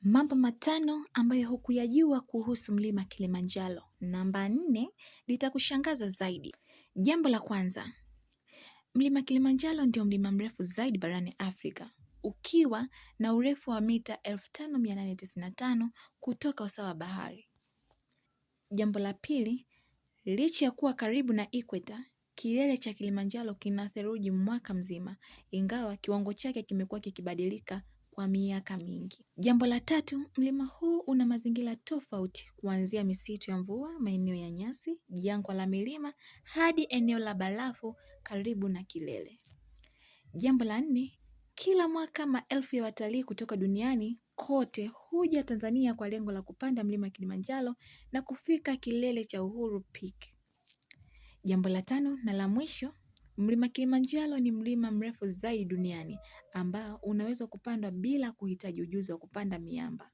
Mambo matano ambayo hukuyajua kuhusu mlima Kilimanjaro. Namba 4 litakushangaza zaidi. Jambo la kwanza, mlima Kilimanjaro ndio mlima mrefu zaidi barani Afrika, ukiwa na urefu wa mita 5895 kutoka usawa wa bahari. Jambo la pili, licha ya kuwa karibu na ikweta, kilele cha Kilimanjaro kina theluji mwaka mzima, ingawa kiwango chake kimekuwa kikibadilika kwa miaka mingi. Jambo la tatu, mlima huu una mazingira tofauti kuanzia misitu ya mvua, maeneo ya nyasi, jangwa la milima hadi eneo la barafu karibu na kilele. Jambo la nne, kila mwaka maelfu ya watalii kutoka duniani kote huja Tanzania kwa lengo la kupanda mlima Kilimanjaro na kufika kilele cha Uhuru Peak. Jambo la tano na la mwisho, mlima Kilimanjaro ni mlima mrefu zaidi duniani ambao unaweza kupandwa bila kuhitaji ujuzi wa kupanda miamba,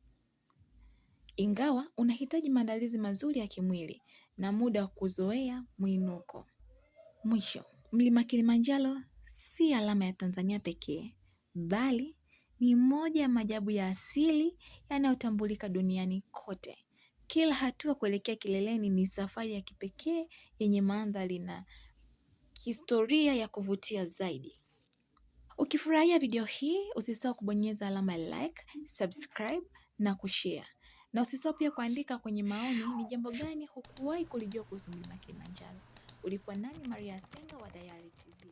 ingawa unahitaji maandalizi mazuri ya kimwili na muda wa kuzoea mwinuko. Mwisho, mlima Kilimanjaro si alama ya Tanzania pekee, bali ni moja ya maajabu ya asili yanayotambulika duniani kote. Kila hatua kuelekea kileleni ni safari ya kipekee yenye mandhari na historia ya kuvutia zaidi. Ukifurahia video hii, usisahau kubonyeza alama ya like, subscribe na kushare. Na usisahau pia kuandika kwenye maoni ni jambo gani hukuwahi kulijua kuhusu mlima Kilimanjaro. Ulikuwa nani? Maria Senga wa Dayari TV.